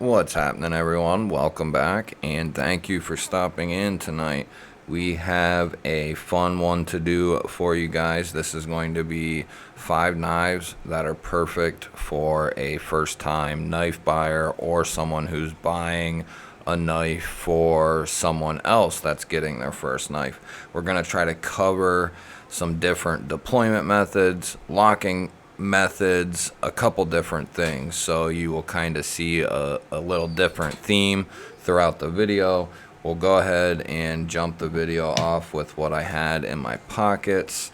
What's happening, everyone? Welcome back, and thank you for stopping in tonight. We have a fun one to do for you guys. This is going to be 5 knives that are perfect for a first-time knife buyer or someone who's buying a knife for someone else that's getting their first knife. We're going to try to cover some different deployment methods, locking methods, a couple different things, so you will kind of see a little different theme throughout the video. We'll go ahead and jump the video off with what I had in my pockets,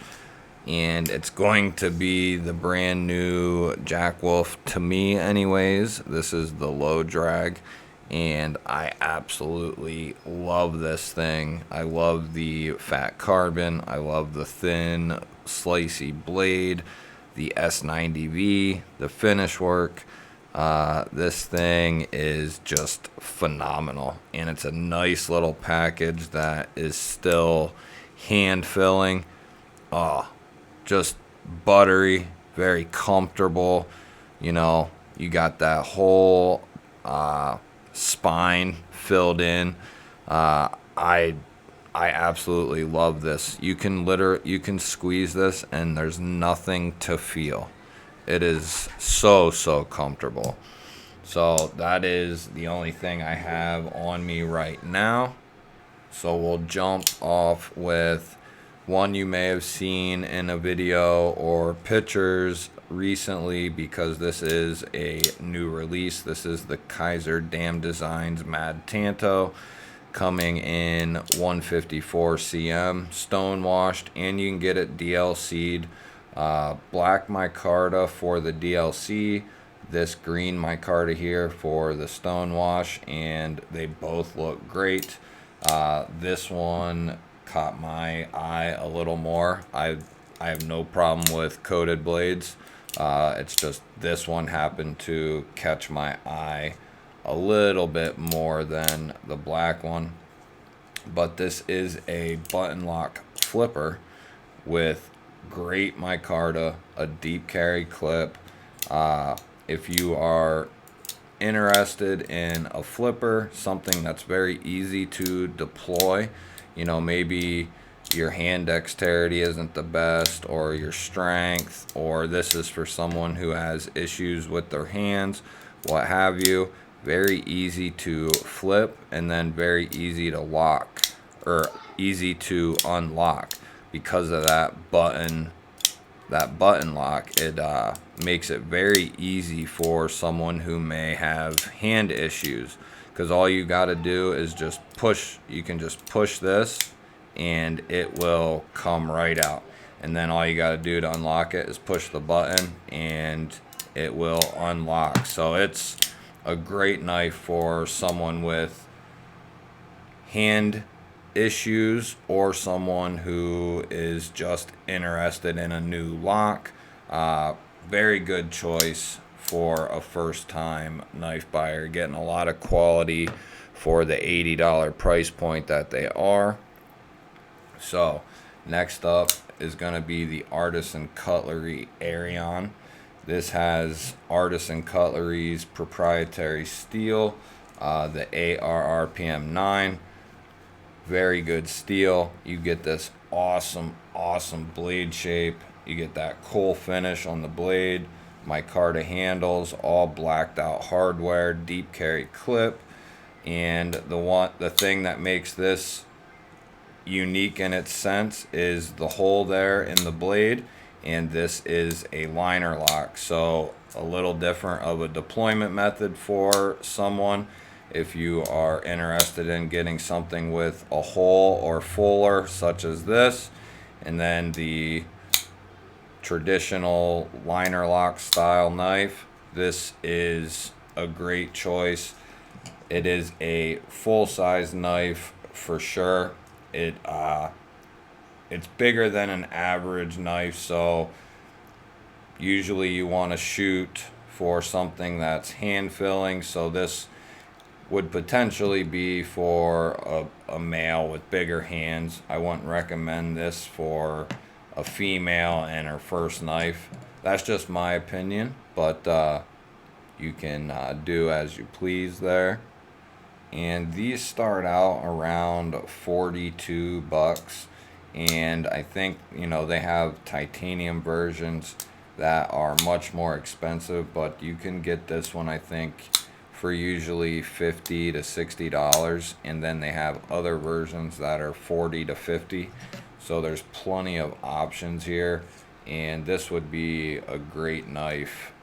and it's going to be the brand new Jack Wolf, to me anyways. This is the low drag, and I absolutely love this thing. I love the fat carbon, I love the thin slicey blade, the S90V, the finish work. This thing is just phenomenal, and it's a nice little package that is still hand filling. Oh, just buttery, very comfortable. You know, you got that whole spine filled in. I absolutely love this. You can squeeze this and there's nothing to feel. It is so comfortable. So that is the only thing I have on me right now. So we'll jump off with one you may have seen in a video or pictures recently, because this is a new release. This is the KIZER Dam Designs Mad Tanto, coming in 154 cm, stone washed, and you can get it DLC'd. Black micarta for the DLC, this green micarta here for the stone wash, and they both look great. This one caught my eye a little more. I have no problem with coated blades. It's just this one happened to catch my eye a little bit more than the black one. But this is a button lock flipper with great micarta, a deep carry clip. If you are interested in a flipper, something that's very easy to deploy, you know, maybe your hand dexterity isn't the best, or your strength, or this is for someone who has issues with their hands, what have you. Very easy to flip, and then very easy to lock, or easy to unlock, because of that button lock. It makes it very easy for someone who may have hand issues, because all you got to do is just push. You can just push this and it will come right out, and then all you got to do to unlock it is push the button and it will unlock. So it's a great knife for someone with hand issues, or someone who is just interested in a new lock. Very good choice for a first time knife buyer, getting a lot of quality for the $80 price point that they are. So next up is going to be the Artisan Cutlery Arion. This has Artisan Cutlery's proprietary steel, the ARRPM 9. Very good steel. You get this awesome blade shape. You get that cool finish on the blade. Micarta handles, all blacked out hardware, deep carry clip. And the thing that makes this unique in its sense is the hole there in the blade, and this is a liner lock, so a little different of a deployment method for someone if you are interested in getting something with a hole or fuller, such as this. And then the traditional liner lock style knife, this is a great choice. It is a full-size knife for sure. It's bigger than an average knife, so usually you want to shoot for something that's hand filling. So this would potentially be for a male with bigger hands. I wouldn't recommend this for a female and her first knife. That's just my opinion, but you can do as you please there. And these start out around 42 bucks. And I think, you know, they have titanium versions that are much more expensive, but you can get this one, I think, for usually $50 to $60. And then they have other versions that are 40 to 50. So there's plenty of options here. And this would be a great knife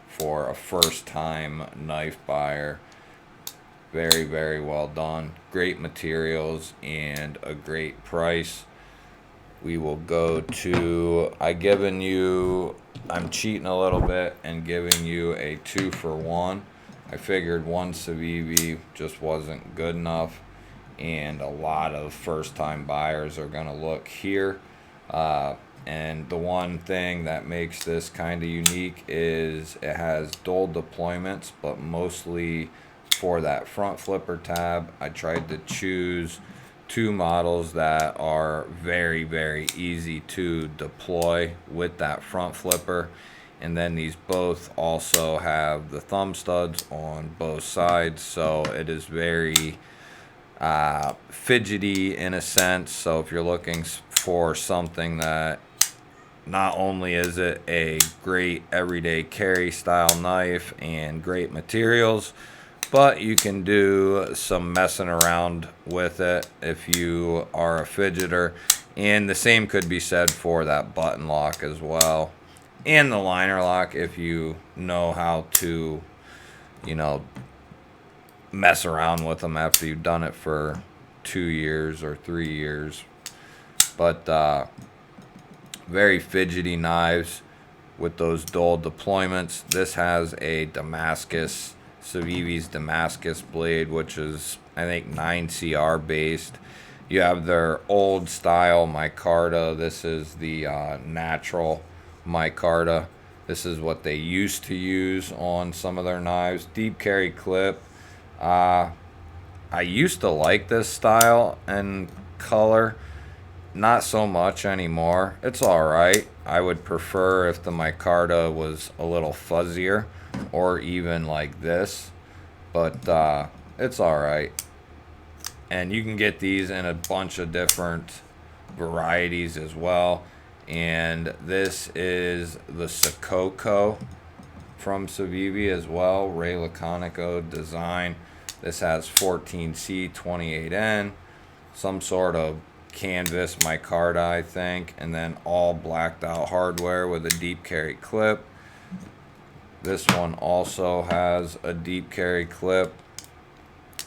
for a first time knife buyer. Very, very well done. Great materials and a great price. We will go to, I'm cheating a little bit and giving you a 2-for-1. I figured one CIVIVI just wasn't good enough, and a lot of first time buyers are going to look here. And the one thing that makes this kind of unique is it has dual deployments, but mostly for that front flipper tab. I tried to choose two models that are very, very easy to deploy with that front flipper. And then these both also have the thumb studs on both sides, so it is very fidgety in a sense. So if you're looking for something that not only is it a great everyday carry style knife and great materials, but you can do some messing around with it if you are a fidgeter. And the same could be said for that button lock as well, and the liner lock if you know how to, you know, mess around with them after you've done it for 2 years or 3 years. But very fidgety knives with those dual deployments. This has a Damascus, CIVIVI's Damascus blade, which is I think 9CR based. You have their old style micarta. This is the natural micarta. This is what they used to use on some of their knives. Deep carry clip. I used to like this style and color. Not so much anymore. It's alright. I would prefer if the micarta was a little fuzzier, or even like this. But it's alright. And you can get these in a bunch of different varieties as well. And this is the SOKOKE from CIVIVI as well. Ray Laconico design. This has 14C 28N. Some sort of canvas micarta, I think, and then all blacked out hardware with a deep carry clip. This one also has a deep carry clip.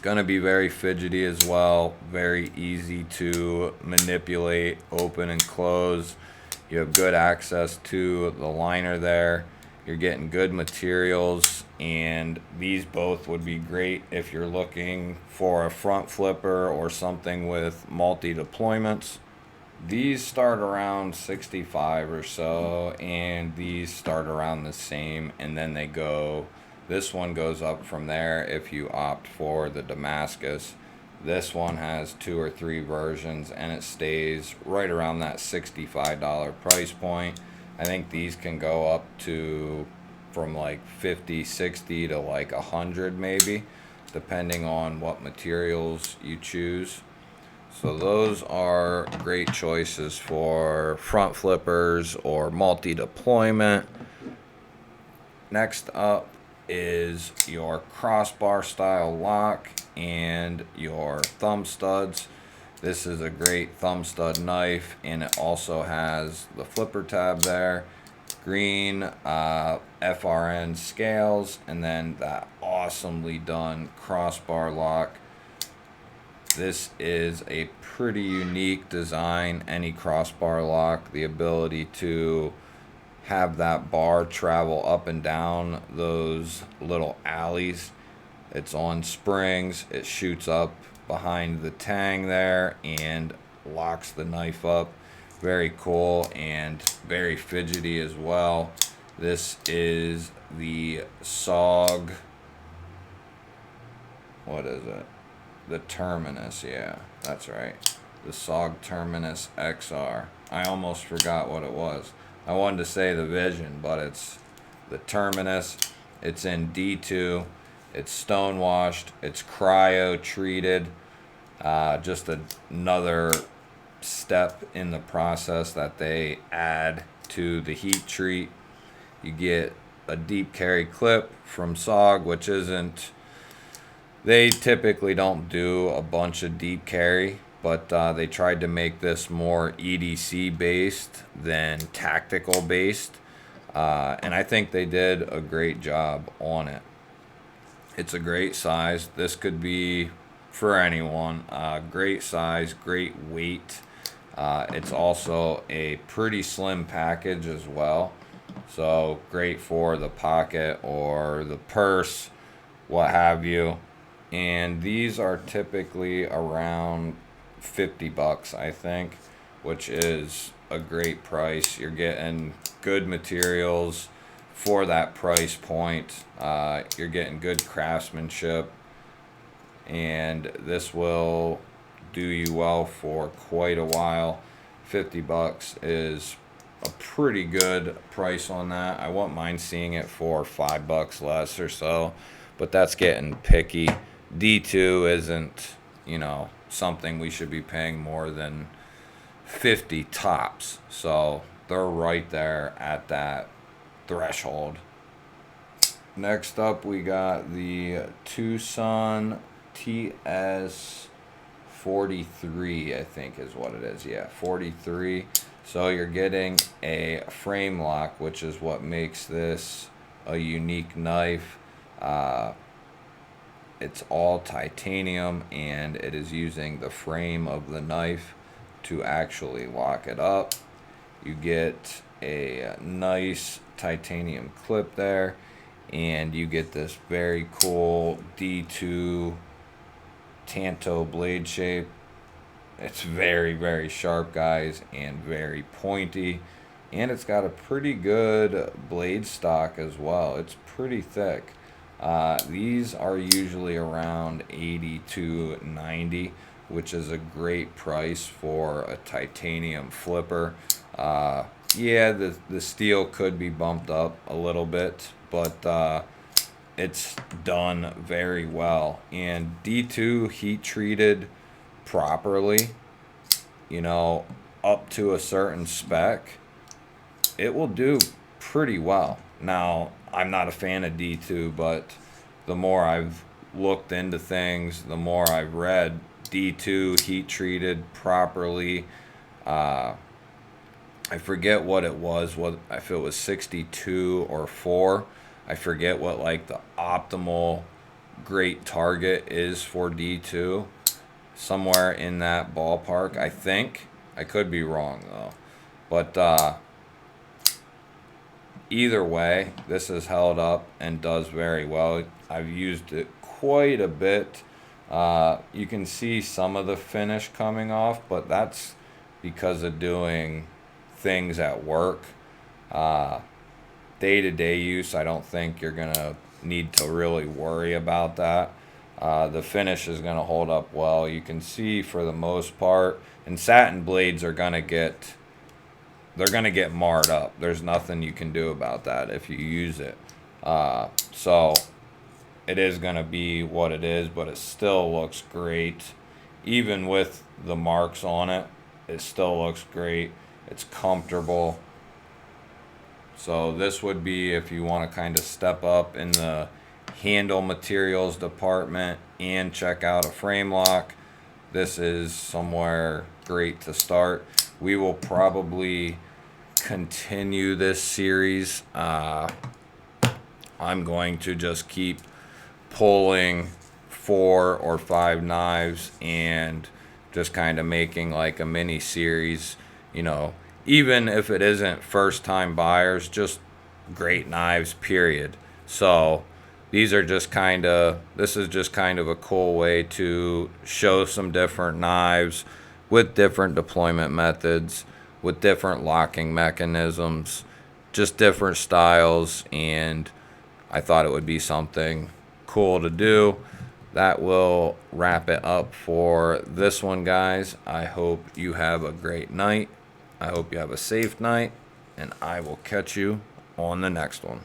Gonna be very fidgety as well, very easy to manipulate, open and close. You have good access to the liner there. You're getting good materials, and these both would be great if you're looking for a front flipper or something with multi deployments. These start around 65 or so, and these start around the same, and then they go, this one goes up from there if you opt for the Damascus. This one has 2 or 3 versions, and it stays right around that $65 price point. I think these can go up to from like 50, 60 to like 100 maybe, depending on what materials you choose. So those are great choices for front flippers or multi-deployment. Next up is your crossbar style lock and your thumb studs. This is a great thumb stud knife, and it also has the flipper tab there, green FRN scales, and then that awesomely done crossbar lock. This is a pretty unique design, any crossbar lock, the ability to have that bar travel up and down those little alleys. It's on springs, it shoots up behind the tang there and locks the knife up. Very cool and very fidgety as well. This is the SOG, what is it? The Terminus, yeah, that's right. The SOG Terminus XR. I almost forgot what it was. I wanted to say the Vision, but it's the Terminus. It's in D2. It's stone washed. It's cryo treated. Just another step in the process that they add to the heat treat. You get a deep carry clip from SOG, which isn't, they typically don't do a bunch of deep carry, but they tried to make this more EDC based than tactical based. And I think they did a great job on it. It's a great size. This could be for anyone. Great size, great weight. It's also a pretty slim package as well. So great for the pocket or the purse, what have you. And these are typically around 50 bucks, I think, which is a great price. You're getting good materials for that price point. You're getting good craftsmanship, and this will do you well for quite a while. 50 bucks is a pretty good price on that. I wouldn't mind seeing it for $5 less or so, but that's getting picky. D2 isn't, you know, something we should be paying more than 50 tops. So they're right there at that threshold. Next up, we got the Tucson TS43, I think is what it is. Yeah, 43. So you're getting a frame lock, which is what makes this a unique knife. It's all titanium, and it is using the frame of the knife to actually lock it up. You get a nice titanium clip there, and you get this very cool D2 Tanto blade shape. It's very, very sharp, guys, and very pointy, and it's got a pretty good blade stock as well. It's pretty thick. These are usually around 80 to 90, which is a great price for a titanium flipper. Yeah, the steel could be bumped up a little bit, but it's done very well. And D2 heat treated properly, you know, up to a certain spec, it will do pretty well. Now, I'm not a fan of D2, but the more I've looked into things, the more I've read, D2 heat treated properly. I forget what it was, what if it was 62 or 4. I forget what like the optimal great target is for D2. Somewhere in that ballpark, I think. I could be wrong though. But either way, this is held up and does very well. I've used it quite a bit. You can see some of the finish coming off, but that's because of doing things at work. Day-to-day use, I don't think you're gonna need to really worry about that. The finish is gonna hold up well. You can see for the most part, and satin blades are gonna get, they're gonna get marred up. There's nothing you can do about that if you use it. So it is gonna be what it is, but it still looks great. Even with the marks on it, it still looks great. It's comfortable. So this would be if you want to kind of step up in the handle materials department and check out a frame lock. This is somewhere great to start. We will probably continue this series. I'm going to just keep pulling 4 or 5 knives and just kind of making like a mini series, you know, even if it isn't first time buyers, just great knives, period. So these are just kind of, this is just kind of a cool way to show some different knives with different deployment methods, with different locking mechanisms, just different styles, and I thought it would be something cool to do. That will wrap it up for this one, guys. I hope you have a great night. I hope you have a safe night, and I will catch you on the next one.